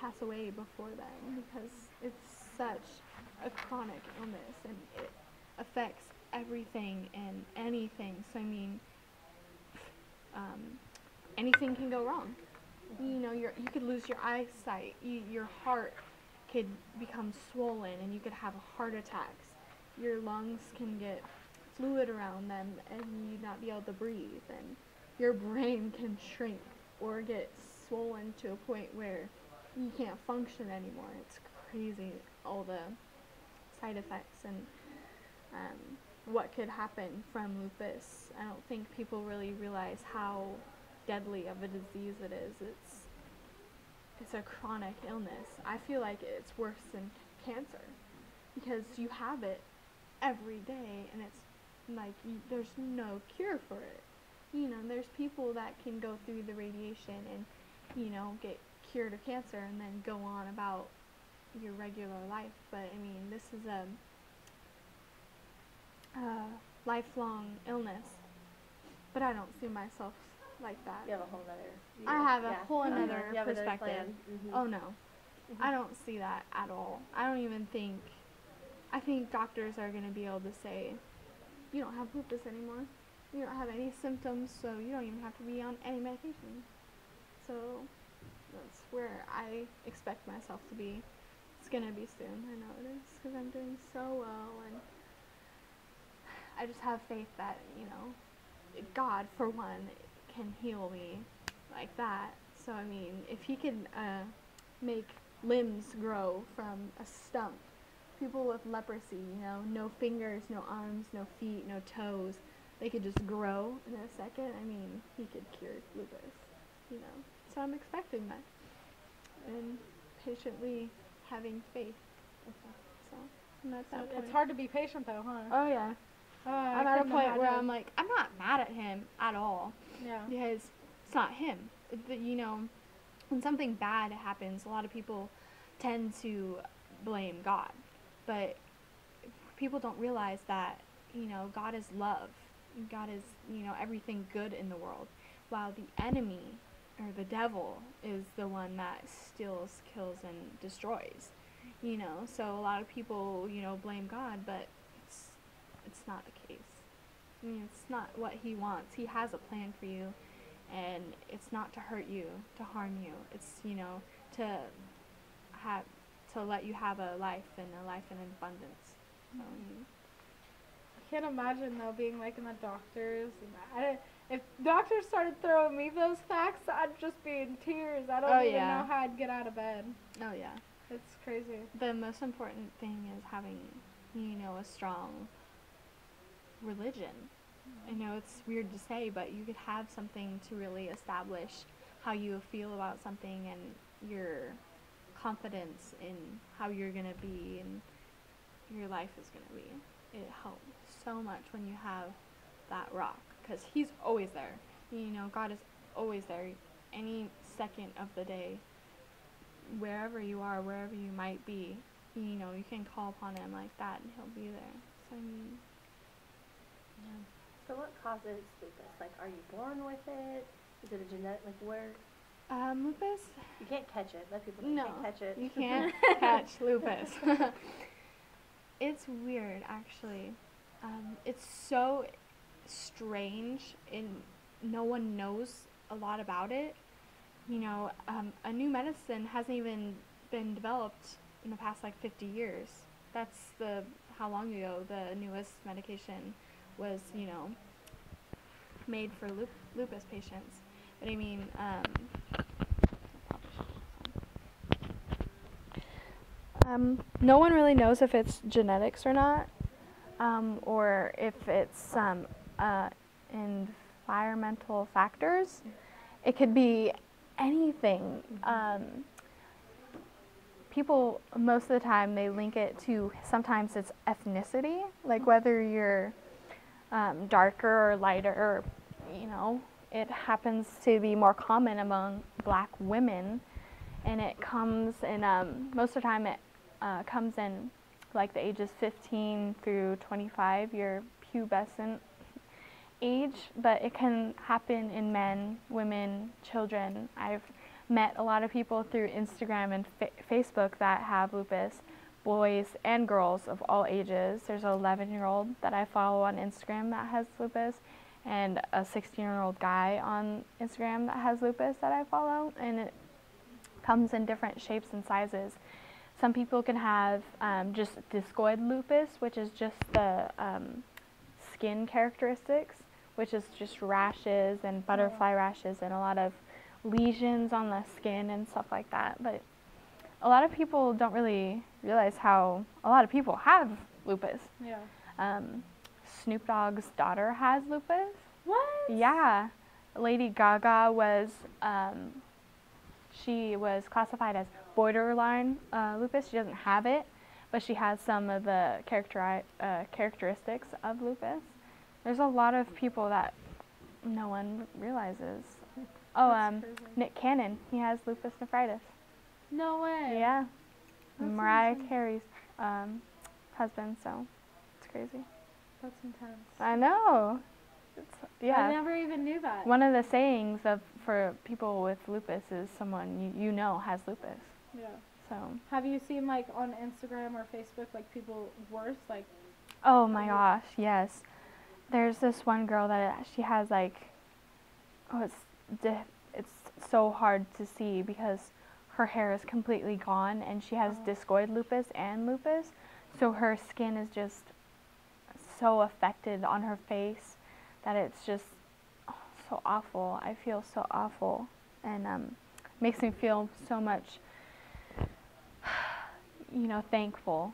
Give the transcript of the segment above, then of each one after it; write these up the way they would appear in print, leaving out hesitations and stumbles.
pass away before then because it's such a chronic illness and it affects everything and anything. So I mean, anything can go wrong. You know, you could lose your eyesight. Your heart could become swollen, and you could have heart attacks. Your lungs can get fluid around them, and you not be able to breathe. And your brain can shrink or get swollen to a point where you can't function anymore. It's crazy, all the side effects and what could happen from lupus. I don't think people really realize how deadly of a disease it is. It's a chronic illness. I feel like it's worse than cancer because you have it every day and it's like there's no cure for it. You know, there's people that can go through the radiation and, you know, get cured of cancer and then go on about your regular life. But I mean, this is a lifelong illness. But I don't see myself like that. You have a whole other view. I have a whole another you have perspective. Another plan. Oh no, I don't see that at all. I don't even think. I think doctors are going to be able to say, you don't have lupus anymore. You don't have any symptoms, so you don't even have to be on any medication. So that's where I expect myself to be. It's going to be soon. I know it is because I'm doing so well, and I just have faith that, you know, God, for one, can heal me like that. So I mean, if he can make limbs grow from a stump, people with leprosy, you know, no fingers, no arms, no feet, no toes, they could just grow in a second. I mean, he could cure lupus, you know. So I'm expecting that and patiently having faith. So I'm at that point. It's hard to be patient though, huh? Oh yeah. I'm at a point where I'm like, I'm not mad at him at all. Yeah. Because it's not him. You know, when something bad happens, a lot of people tend to blame God. But people don't realize that, you know, God is love. God is, you know, everything good in the world. While the enemy, or the devil, is the one that steals, kills, and destroys. You know, so a lot of people, you know, blame God, but it's not the case. I mean, it's not what he wants. He has a plan for you, and it's not to hurt you, to harm you. It's, you know, to let you have a life and a life in abundance. So, I can't imagine though being like in the doctors. If doctors started throwing me those facts, I'd just be in tears. I don't even know how I'd get out of bed. Oh yeah, it's crazy. The most important thing is having, you know, a strong religion. I know it's weird to say, but you could have something to really establish how you feel about something and your confidence in how you're going to be and your life is going to be. It helps so much when you have that rock, because he's always there. You know, God is always there any second of the day. Wherever you are, wherever you might be, you know, you can call upon him like that and he'll be there. So I mean, yeah. So what causes lupus? Like, are you born with it? Is it a genetic, like, where? Lupus? You can't catch it. Let people know you can't catch it. You can't catch lupus. It's weird, actually. It's so strange, and no one knows a lot about it. You know, a new medicine hasn't even been developed in the past, like, 50 years. That's how long ago the newest medication was, you know, made for lupus patients. But I mean, no one really knows if it's genetics or not, or if it's environmental factors. It could be anything. People, most of the time, they link it to, sometimes it's ethnicity, like whether you're darker or lighter, or, you know, it happens to be more common among black women, and it comes in, most of the time it comes in like the ages 15 through 25, your pubescent age, but it can happen in men, women, children. I've met a lot of people through Instagram and Facebook that have lupus, boys and girls of all ages. There's an 11-year-old that I follow on Instagram that has lupus, and a 16-year-old guy on Instagram that has lupus that I follow, and it comes in different shapes and sizes. Some people can have just discoid lupus, which is just the skin characteristics, which is just rashes and butterfly rashes and a lot of lesions on the skin and stuff like that. But a lot of people don't really realize how a lot of people have lupus. Yeah. Snoop Dogg's daughter has lupus. What? Yeah. Lady Gaga was, she was classified as borderline lupus. She doesn't have it, but she has some of the characteristics of lupus. There's a lot of people that no one realizes. Oh, Nick Cannon, he has lupus nephritis. No way. Yeah. That's Mariah insane. Carey's husband, so it's crazy. That's intense. I know. Yeah. I never even knew that. One of the sayings for people with lupus is someone you know has lupus. Yeah. So. Have you seen like on Instagram or Facebook like people worse like? Oh my gosh, yes. There's this one girl that she has like, oh it's so hard to see because her hair is completely gone and she has discoid lupus and lupus, so her skin is just so affected on her face that it's just so awful. I feel so awful, and makes me feel so much, thankful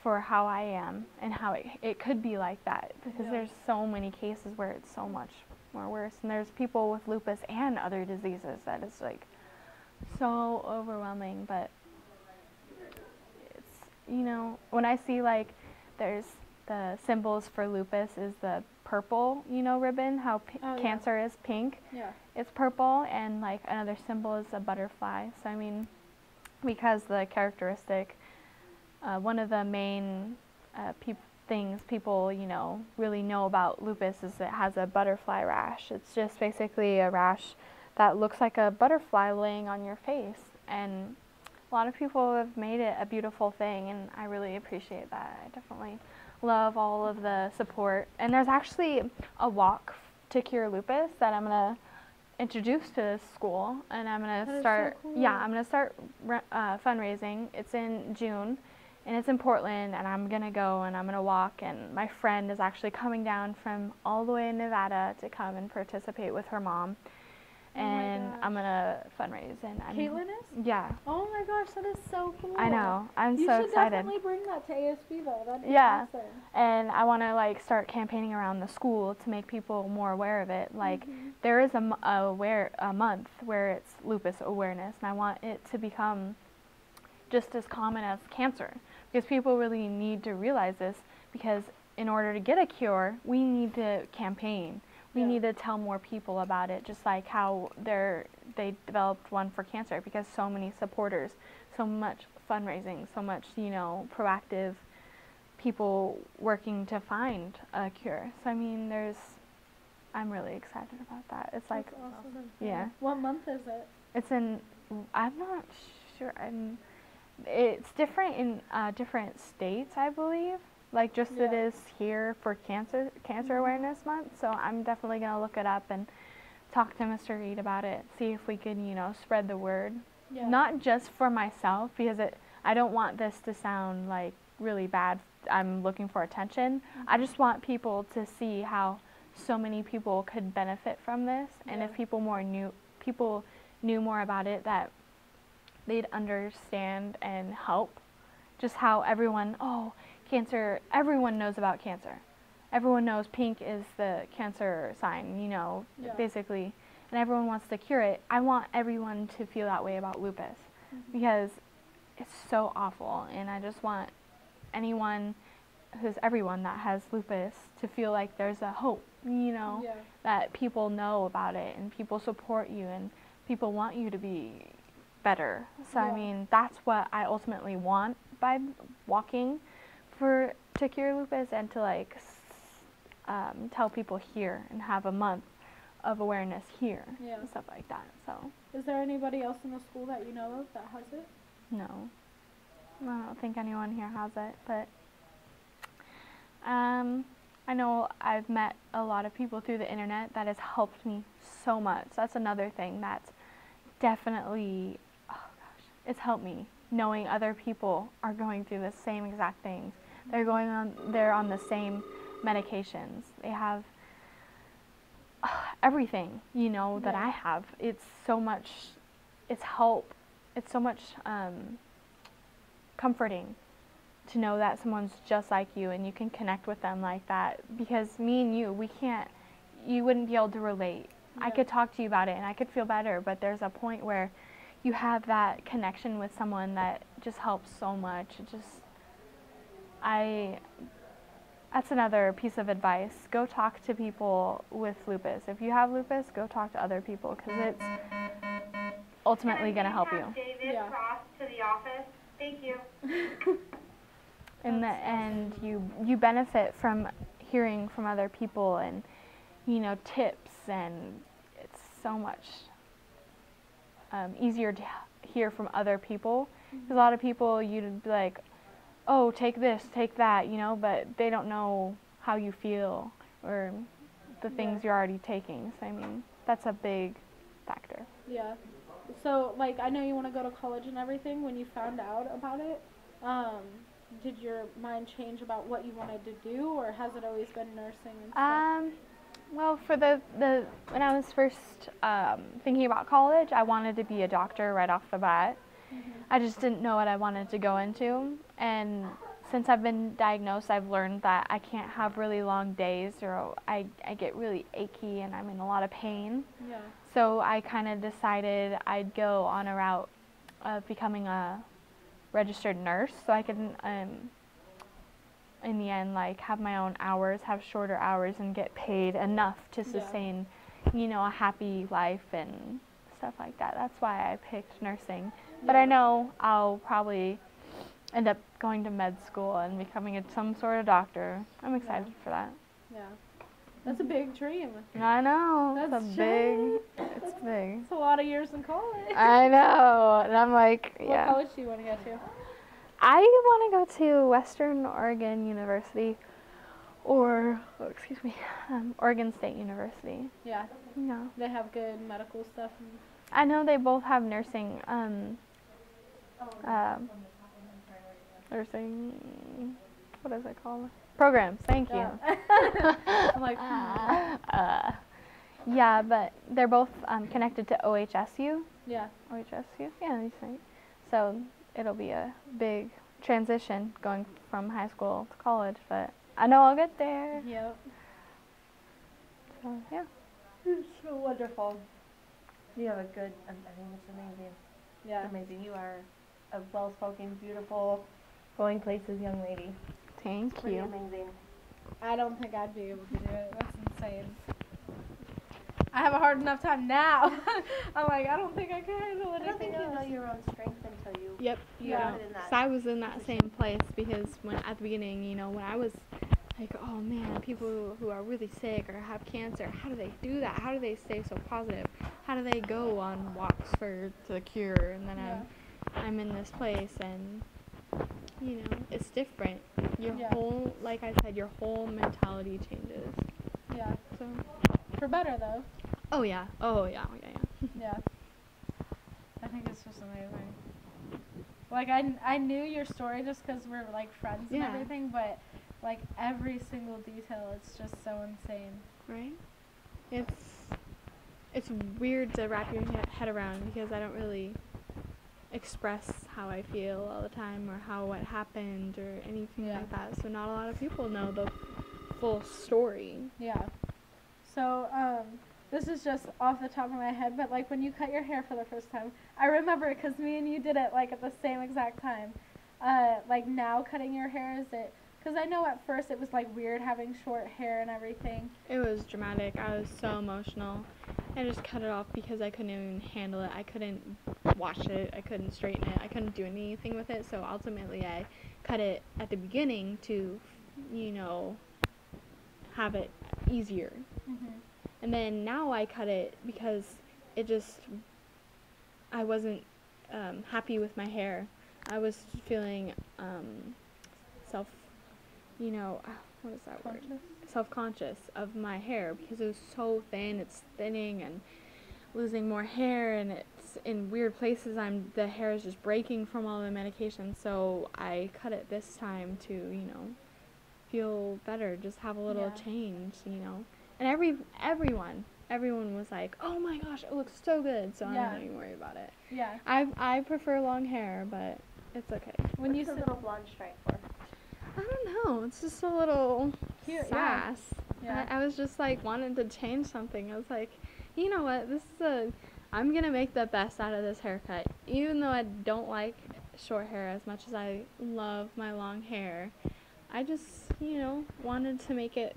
for how I am and how it could be like that, because there's so many cases where it's so much more worse, and there's people with lupus and other diseases that is like so overwhelming. But it's, when I see like there's the symbols for lupus is the purple, ribbon, how cancer is pink. Yeah. It's purple, and like another symbol is a butterfly. So I mean, because the characteristic, one of the main things people, really know about lupus is it has a butterfly rash. It's just basically a rash that looks like a butterfly laying on your face, and a lot of people have made it a beautiful thing, and I really appreciate that. I definitely love all of the support. And there's actually a walk to cure lupus that I'm going to introduce to this school, and I'm going to start, so cool. I'm going to start fundraising. It's in June, and it's in Portland, and I'm going to go and I'm going to walk, and my friend is actually coming down from all the way in Nevada to come and participate with her mom. And I'm going to fundraise. And Caitlin is? Yeah. Oh my gosh, that is so cool. I know. I'm so You should excited. definitely bring that to ASB though. That'd be Yeah. awesome. And I want to like start campaigning around the school to make people more aware of it. Like there is a month where it's lupus awareness, and I want it to become just as common as cancer, because people really need to realize this, because in order to get a cure, we need to campaign. We need to tell more people about it, just like how they developed one for cancer, because so many supporters, so much fundraising, so much, proactive people working to find a cure. So I mean, I'm really excited about that. It's like, That's awesome. yeah. What month is it? It's I'm not sure, it's different in different states, I believe. Like just it is here for Cancer Awareness Month. So I'm definitely going to look it up and talk to Mr. Reed about it, see if we could, spread the word. Yeah. Not just for myself, because I don't want this to sound like really bad. I'm looking for attention. I just want people to see how so many people could benefit from this, and if people knew more about it, that they'd understand and help. Just how cancer, everyone knows about cancer. Everyone knows pink is the cancer sign, basically, and everyone wants to cure it. I want everyone to feel that way about lupus, because it's so awful, and I just want everyone that has lupus to feel like there's a hope, that people know about it, and people support you, and people want you to be better. So I mean, that's what I ultimately want by walking to cure lupus, and to like tell people here and have a month of awareness here Yeah. and stuff like that. So Is there anybody else in the school that you know of that has it? no, I don't think anyone here has it, but I know I've met a lot of people through the internet that has helped me so much. That's another thing that's definitely, oh gosh, it's helped me knowing other people are going through the same exact things. They're on the same medications. They have everything, you know, that I have. It's so much, it's help. It's so much comforting to know that someone's just like you and you can connect with them like that, because me and you wouldn't be able to relate. I could talk to you about it and I could feel better, but there's a point where you have that connection with someone that just helps so much. That's another piece of advice. Go talk to people with lupus. If you have lupus, go talk to other people, because it's ultimately going to help you. David Cross to the office. Thank you. In the end, you benefit from hearing from other people and, you know, tips, and it's so much easier to hear from other people. Because a lot of people, you'd be like, oh, take this, take that, you know, but they don't know how you feel or the things you're already taking. So, I mean, that's a big factor. Yeah. So, like, I know you want to go to college and everything. When you found out about it, did your mind change about what you wanted to do, or has it always been nursing and stuff? Well, for the when I was first thinking about college, I wanted to be a doctor right off the bat. I just didn't know what I wanted to go into, and since I've been diagnosed, I've learned that I can't have really long days, or I get really achy and I'm in a lot of pain. Yeah. So I kind of decided I'd go on a route of becoming a registered nurse, so I could, in the end, like, have my own hours, have shorter hours, and get paid enough to sustain, you know, a happy life and stuff like that. That's why I picked nursing. But I know I'll probably end up going to med school and becoming some sort of doctor. I'm excited for that. Yeah. That's a big dream. I know. That's it's big. Big. It's a lot of years in college. I know. And I'm like, yeah. What college do you want to go to? I want to go to Western Oregon University or, Oregon State University. Yeah. Yeah. They have good medical stuff. I know they both have nursing, nursing, what is it called? Programs. Thank you. I'm like, yeah, but they're both connected to OHSU. Yeah. OHSU? Yeah, that's right. So it'll be a big transition going from high school to college, but I know I'll get there. Yep. So, yeah. It's so wonderful. You have a good, I mean, it's amazing. Yeah. It's amazing. You are a well-spoken, beautiful, going places young lady. Thank Pretty you. amazing. I don't think I'd be able to do it. That's insane. I have a hard enough time now. I'm like, I don't think I can handle I don't think anything you know else. your own strength until you. Yep. Yeah. So I was in that same place because when at the beginning, you know, when I was like, oh man, people who are really sick or have cancer, how do they do that? How do they stay so positive? How do they go on walks to the cure? And then I'm in this place, and you know, it's different. Your whole, like I said, your whole mentality changes. Yeah. So. For better though. Oh yeah. Yeah. I think it's just amazing. Like I knew your story just because we're like friends and everything, but like every single detail, it's just so insane. Right? It's weird to wrap your head around because I don't really express how I feel all the time or what happened or anything like that. So not a lot of people know the full story. Yeah. So this is just off the top of my head, but like when you cut your hair for the first time, I remember it because me and you did it like at the same exact time. Like now cutting your hair, is it? Because I know at first it was like weird having short hair and everything. It was dramatic. I was so emotional. I just cut it off because I couldn't even handle it. I couldn't wash it. I couldn't straighten it. I couldn't do anything with it. So ultimately I cut it at the beginning to, you know, have it easier. And then now I cut it because it just, I wasn't happy with my hair. I was feeling self, what is that word? Self-conscious of my hair because it was so thin. It's thinning and losing more hair, and it's in weird places. The hair is just breaking from all the medication. So I cut it this time to, feel better, just have a little change, And everyone was like, "Oh my gosh, it looks so good." So I'm not even worried about it. Yeah. I prefer long hair, but it's okay. When you said little blonde stripe for? I don't know. It's just a little cute, sass. Yeah. I was just like wanting to change something. I was like, you know what? I'm gonna make the best out of this haircut, even though I don't like short hair as much as I love my long hair. I just, wanted to make it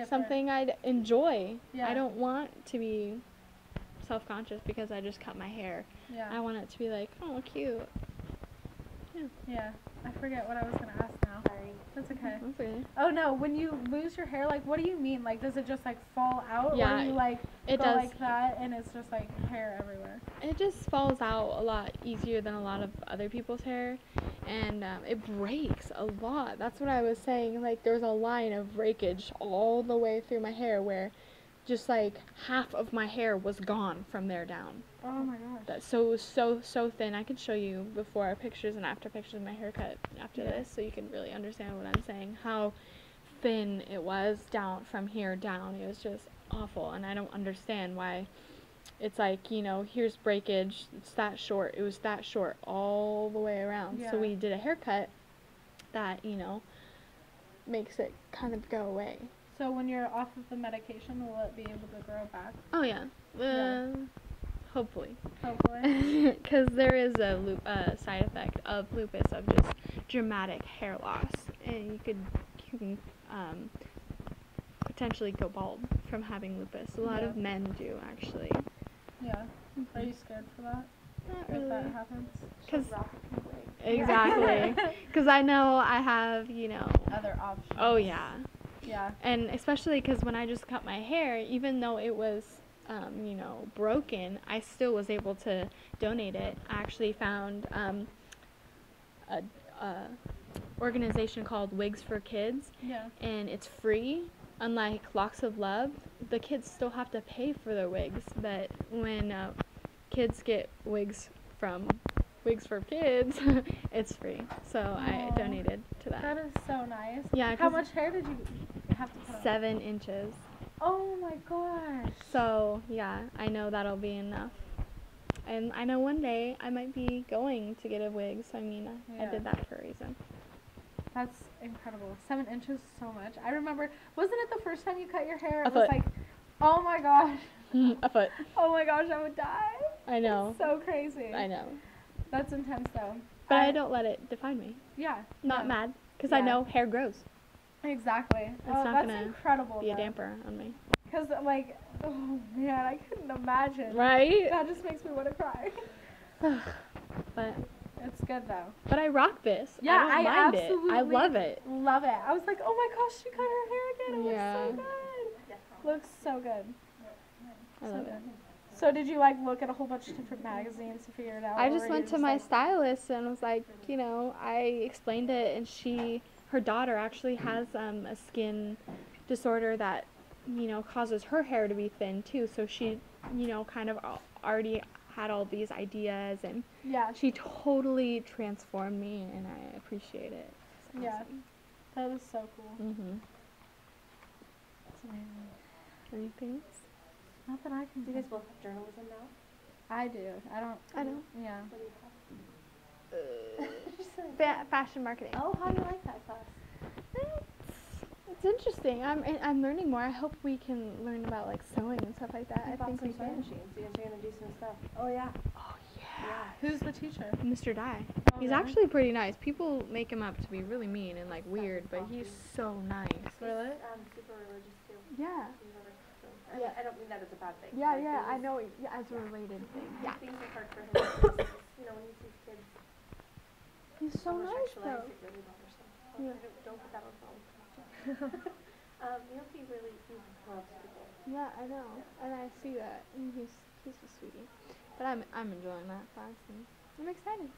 something I'd enjoy. Yeah. I don't want to be self-conscious because I just cut my hair. Yeah. I want it to be like, oh, cute. Yeah. I forget what I was gonna ask now. Sorry. That's okay. That's okay. Oh no, when you lose your hair, like, what do you mean? Like, does it just like fall out, Yeah, or do you like it go does. like that and it's just like hair everywhere? It just falls out a lot easier than a lot of other people's hair, and it breaks a lot. That's what I was saying. Like, there's a line of breakage all the way through my hair where just like half of my hair was gone from there down. Oh my gosh. It was so thin. I could show you before pictures and after pictures of my haircut after this, so you can really understand what I'm saying. How thin it was down from here down. It was just awful, and I don't understand why. It's like, here's breakage. It's that short. It was that short all the way around. Yeah. So we did a haircut that makes it kind of go away. So when you're off of the medication, will it be able to grow back? Oh yeah. Hopefully. Hopefully. Because there is a side effect of lupus of just dramatic hair loss, and you can potentially go bald from having lupus. A lot of men do, actually. Yeah. Are you scared for that? Not If really. that happens? Because Rocket exactly. Because I know I have Other options. Oh yeah. Yeah. And especially because when I just cut my hair, even though it was broken, I still was able to donate it. I actually found a organization called Wigs for Kids, and it's free. Unlike Locks of Love, the kids still have to pay for their wigs, but when kids get wigs from Wigs for Kids, it's free. So I donated to that. That is so nice. Yeah. How much hair did you have to put on? 7 inches. Oh my gosh. So, yeah, I know that'll be enough. And I know one day I might be going to get a wig, so I did that for a reason. That's incredible. 7 inches, so much. I remember, wasn't it the first time you cut your hair? It A was foot. like, oh my gosh. A foot. Oh my gosh, I would die. I know. It's so crazy. I know. That's intense though. But I don't let it define me. Yeah. Not mad, because I know hair grows. Exactly. It's not that's gonna incredible. be a damper on me. Because, like, oh man, I couldn't imagine. Right? That just makes me want to cry. But It's good though. But I rock this. Yeah, I don't mind absolutely it. I love it. Love it. I was like, oh my gosh, she cut her hair again. It Yeah. looks so good. Looks so good. I love it. So did you like look at a whole bunch of different magazines to figure it out? I or just were went you to my like, stylist and was like, I explained it, and her daughter actually has a skin disorder that, causes her hair to be thin too. So she, kind of already had all these ideas, and yeah, she totally transformed me, and I appreciate it. It's yeah, awesome. that was so cool. Mhm. That's amazing. Anything else? Not that I can. Do you guys both have journalism now? I do. I don't. I don't. Yeah. What do you have? Fashion marketing. Oh, how do you like that class? It's interesting. I'm learning more. I hope we can learn about like sewing and stuff like that. I I think we some sewing can. machines. You guys are gonna do some stuff. Oh yeah. Oh yeah. Who's the teacher? Mr. Dye. Oh, He's really? actually pretty nice. People make him up to be really mean and like weird, but he's so nice. Really? Super religious too. Yeah. Yeah. I don't mean that as a bad thing. Yeah, Like, yeah. it I was- know. Yeah, as a related thing. Yeah. Things are hard for him because, when he sees kids He's so nice homosexualized, though. it really bothers him. Yeah. Don't put that on film. He really loves people. Yeah, I know, and I see that, and he's a sweetie. But I'm enjoying that class, and I'm excited.